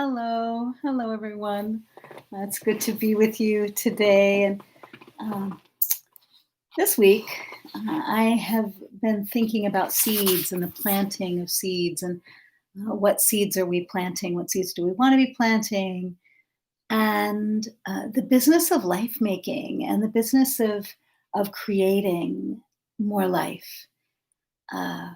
Hello, everyone. It's good to be with you today. And um, this week, I have been thinking about seeds and the planting of seeds and what seeds are we planting? What seeds do we want to be planting? And the business of life making and the business of creating more life. Uh,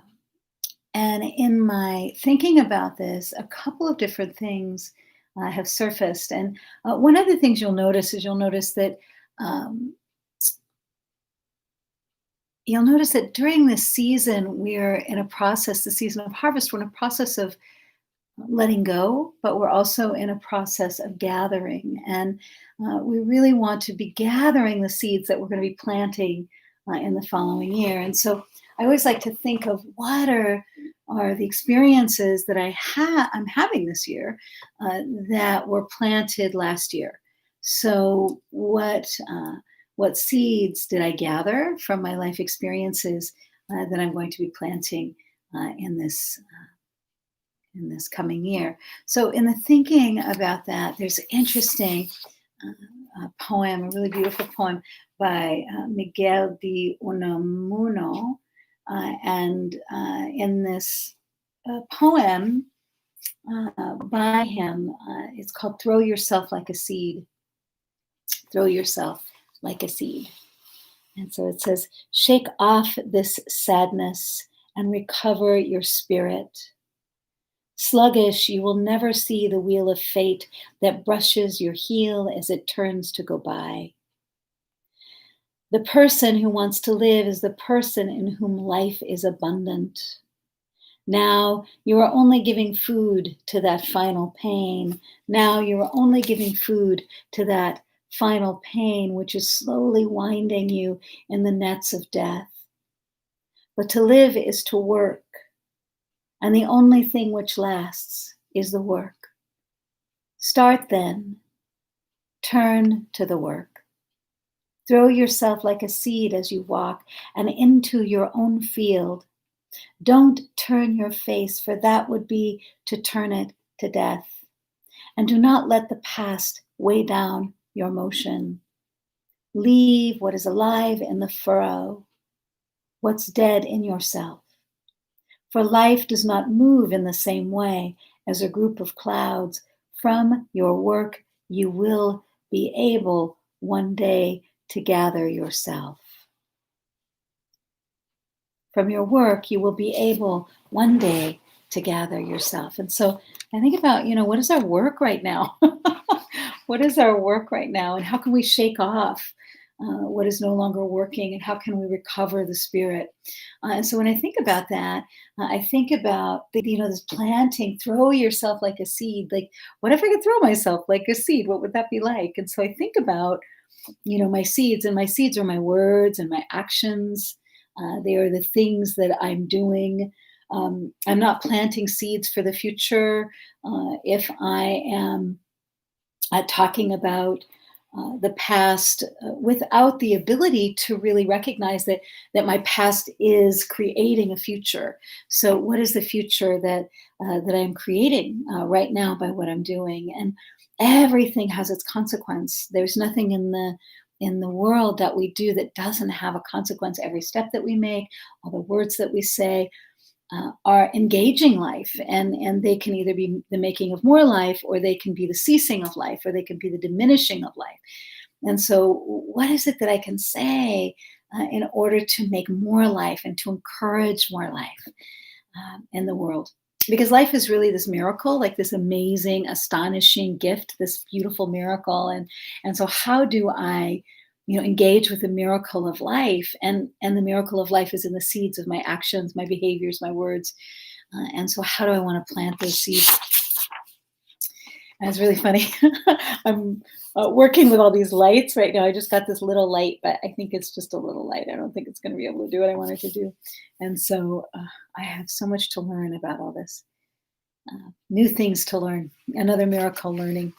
And in my thinking about this, a couple of different things have surfaced. And one of the things you'll notice that um, during this season, we're in a process, the season of harvest, we're in a process of letting go, but we're also in a process of gathering. And we really want to be gathering the seeds that we're going to be planting in the following year. And so I always like to think of what are the experiences that I'm having this year that were planted last year. So what seeds did I gather from my life experiences that I'm going to be planting in this coming year? So, in the thinking about that, there's an interesting poem, a really beautiful poem by Miguel de Unamuno. And in this poem by him, it's called Throw Yourself Like a Seed. Throw yourself like a seed. And so it says, shake off this sadness and recover your spirit. Sluggish, you will never see the wheel of fate that brushes your heel as it turns to go by. The person who wants to live is the person in whom life is abundant. Now you are only giving food to that final pain. Now you are only giving food to that final pain, which is slowly winding you in the nets of death. But to live is to work. And the only thing which lasts is the work. Start then. Turn to the work. Throw yourself like a seed as you walk and into your own field. Don't turn your face, for that would be to turn it to death. And do not let the past weigh down your motion. Leave what is alive in the furrow, what's dead in yourself. For life does not move in the same way as a group of clouds. From your work, you will be able one day to gather yourself. From your work, you will be able one day to gather yourself. And so I think about, what is our work right now? What is our work right now? And how can we shake off what is no longer working? And how can we recover the spirit? And so when I think about that, I think about, this planting, throw yourself like a seed. Like, what if I could throw myself like a seed? What would that be like? And so I think about, my seeds, and my seeds are my words and my actions. They are the things that I'm doing. I'm not planting seeds for the future. If I am talking about the past without the ability to really recognize that my past is creating a future. So, what is the future that I'm creating right now by what I'm doing? And everything has its consequence. There's nothing in the world that we do that doesn't have a consequence. Every step that we make, all the words that we say, are engaging life, and they can either be the making of more life, or they can be the ceasing of life, or they can be the diminishing of life. And so what is it that I can say in order to make more life and to encourage more life in the world? Because life is really this miracle, like this amazing, astonishing gift, this beautiful miracle. And so how do I engage with the miracle of life? And the miracle of life is in the seeds of my actions, my behaviors, my words. And so how do I want to plant those seeds? And it's really funny. I'm working with all these lights right now. I just got this little light, but I think it's just a little light. I don't think it's going to be able to do what I want it to do. And so I have so much to learn about all this. New things to learn. Another miracle learning.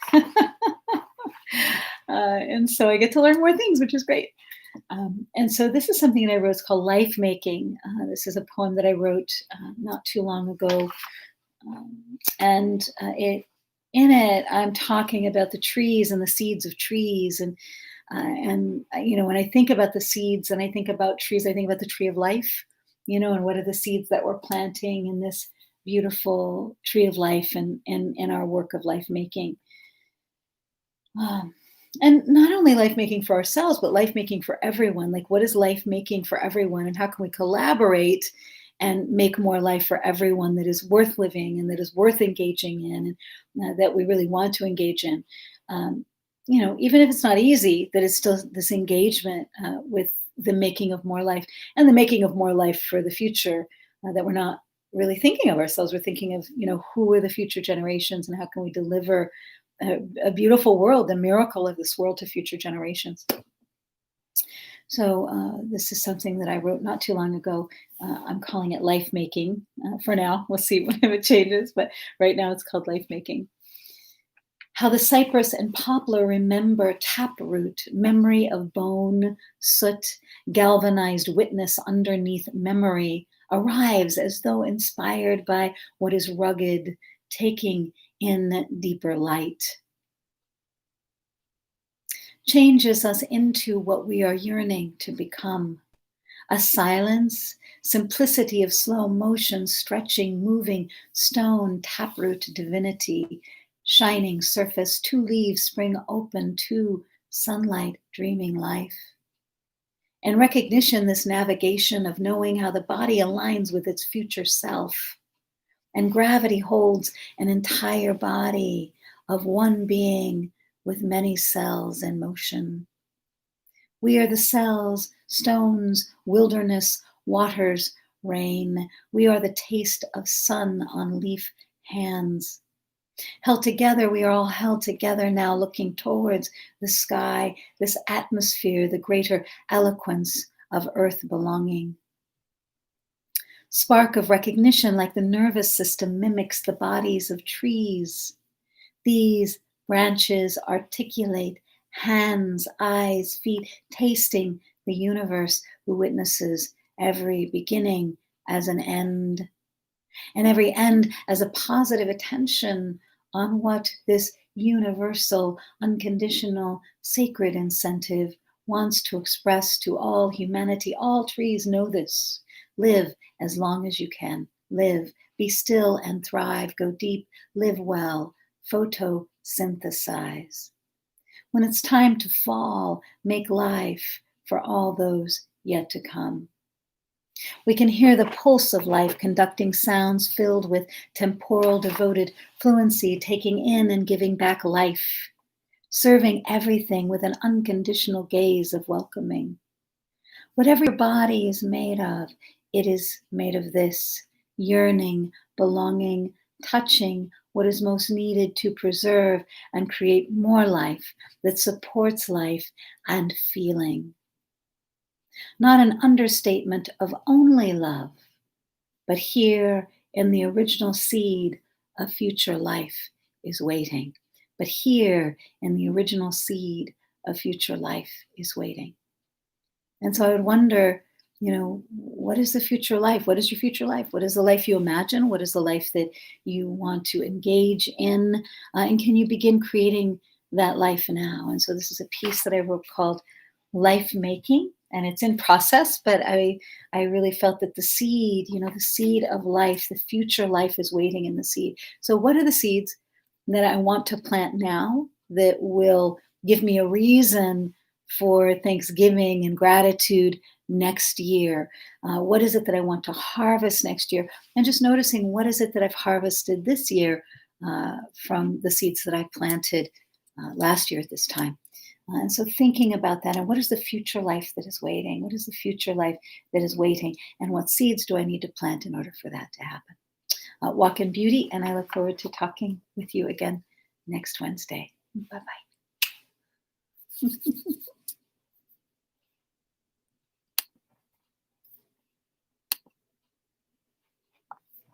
And so I get to learn more things, which is great. And so this is something that I wrote. It's called Life Making. This is a poem that I wrote not too long ago. And in it, I'm talking about the trees and the seeds of trees, when I think about the seeds and I think about trees, I think about the tree of life, and what are the seeds that we're planting in this beautiful tree of life and in our work of life making. Um, and not only life making for ourselves, but life making for everyone. Like, what is life making for everyone, and how can we collaborate and make more life for everyone that is worth living and that is worth engaging in, and that we really want to engage in? Um, Even if it's not easy, that it's still this engagement with the making of more life and the making of more life for the future, that we're not really thinking of ourselves. We're thinking of, who are the future generations and how can we deliver a beautiful world, the miracle of this world to future generations. So this is something that I wrote not too long ago. I'm calling it life making for now. We'll see if it changes, but right now it's called life making. How the cypress and poplar remember taproot, memory of bone, soot, galvanized witness underneath memory, arrives as though inspired by what is rugged, taking in deeper light. Changes us into what we are yearning to become. A silence, simplicity of slow motion, stretching, moving, stone, taproot divinity, shining surface, two leaves spring open, two sunlight, dreaming life. And recognition, this navigation of knowing how the body aligns with its future self. And gravity holds an entire body of one being with many cells in motion. We are the cells, stones, wilderness, waters, rain. We are the taste of sun on leaf hands. Held together, we are all held together now, looking towards the sky, this atmosphere, the greater eloquence of earth belonging. Spark of recognition, like the nervous system mimics the bodies of trees. These branches articulate hands, eyes, feet, tasting the universe who witnesses every beginning as an end, and every end as a positive attention on what this universal, unconditional, sacred incentive wants to express to all humanity. All trees know this. Live as long as you can. Live, be still and thrive. Go deep, live well, photosynthesize. When it's time to fall, make life for all those yet to come. We can hear the pulse of life conducting sounds filled with temporal devoted fluency, taking in and giving back life, serving everything with an unconditional gaze of welcoming. Whatever your body is made of, it is made of this: yearning, belonging, touching what is most needed to preserve and create more life that supports life and feeling. Not an understatement of only love, but here in the original seed of future life is waiting. But here in the original seed of future life is waiting. And so I would wonder, what is the future life? What is your future life? What is the life you imagine? What is the life that you want to engage in? And can you begin creating that life now? And so this is a piece that I wrote called Life Making, and it's in process, but I really felt that the seed, the seed of life, the future life is waiting in the seed. So what are the seeds that I want to plant now that will give me a reason for Thanksgiving and gratitude next year? What is it that I want to harvest next year? And just noticing, what is it that I've harvested this year from the seeds that I planted last year at this time? And so thinking about that, and what is the future life that is waiting? What is the future life that is waiting? And what seeds do I need to plant in order for that to happen? Walk in beauty, and I look forward to talking with you again next Wednesday. Bye-bye.